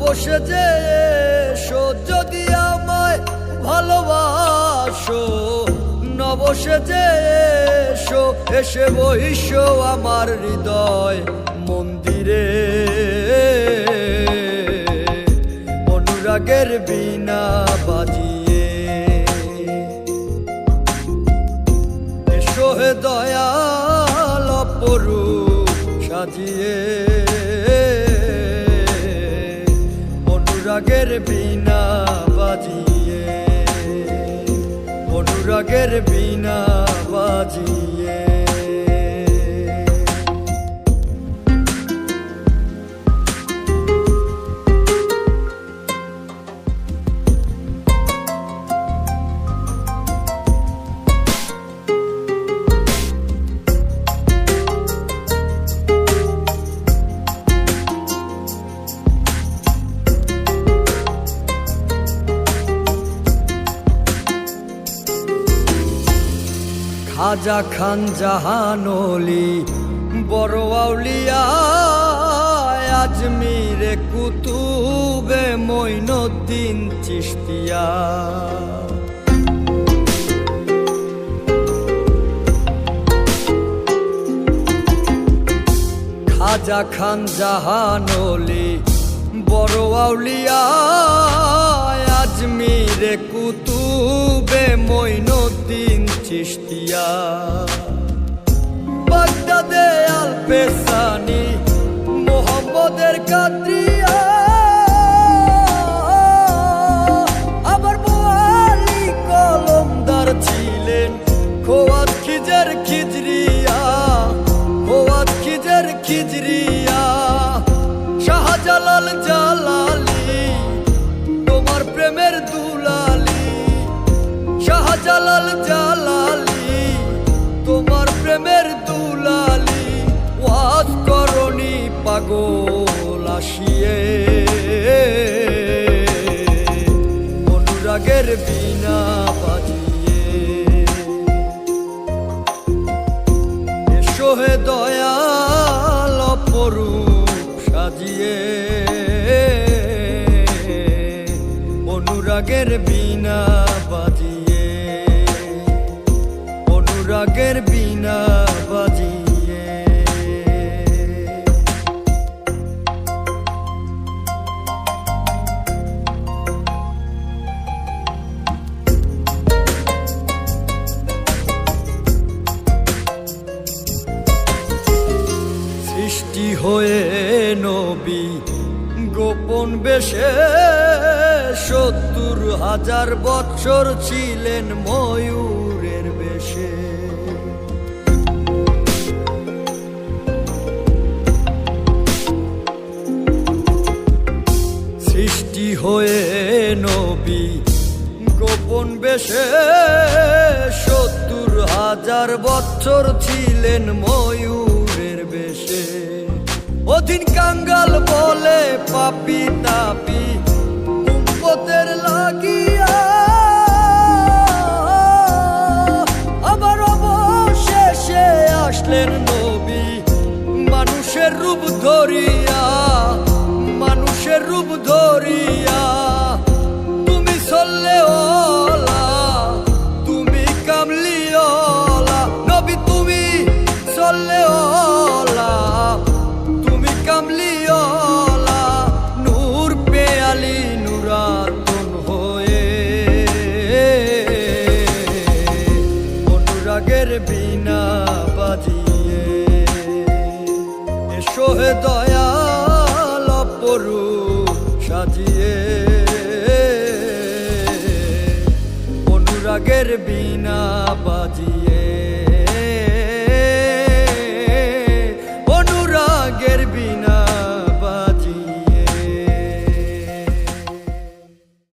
বসে যে এসো যদি আমায় ভালোবাসো, নবসে যে এসো এসে বহিসো আমার হৃদয় মন্দিরে। অনুরাগের বীণা বাজিয়ে এসো হে দয়াল অপরূপ সাজিয়ে। অনুরাগের বীণা বাজিয়ে, অনুরাগের বীণা বাজিয়ে। খাজা খান জাহানলি বড় আউলিয়া, আজমিরে কুতুবে মঈনুদ্দিন চিশতিয়া। খাজা খান জাহানলি বড় আউলিয়া, আজমিরে কুতুবে মঈনুদ্দিন চিশতিয়া। বাগদাদে আল পেসানি মোহাম্মদের কাদরিয়া, আবার বোয়ালি কলমদার ছিলেন খোয়াত খিজের খিজরিয়া, খোয়াত খিজের খিজরিয়া। শাহজালাল জালালি তোমার প্রেমের দুলালি, শাহজালাল জালালি তোমার প্রেমের দুলালি। ওয়াজ করনি পাগল আসিয়ে, অনুরাগের বীণা বাজিয়ে এসো হে দয়াল অপরূপ সাজিয়ে। অনুরাগের বীণা বাজিয়ে, অনুরাগের বীণা বাজিয়ে। সৃষ্টি হয়ে নবী গোপন বেশে ৭০,০০০ বৎসর ছিলেন ময়ূরের বেশে। সৃষ্টি হয়ে নবী গোপন বেশে ৭০,০০০ বৎসর ছিলেন ময়ূরের বেশে। অধীন কাঙ্গাল বলে পাপি তাপি উম্মতের লাগিয়া, আবার অবশেষে আসলেন নবী মানুষের রূপ ধরিয়া, মানুষের রূপ ধরিয়া। তুমি সল্লেওয়ালা, তুমি কামলিওয়ালা নবী, তুমি সল্লেওয়ালা, তুমি কামলিওয়ালা। নূর পেয়ালি নুরাতুন হয়ে, অনুরাগের বীণা বাজিয়ে এসো হে দয়াল অপরূপ সাজিয়ে। অনুরাগের বীণা বাজিয়ে।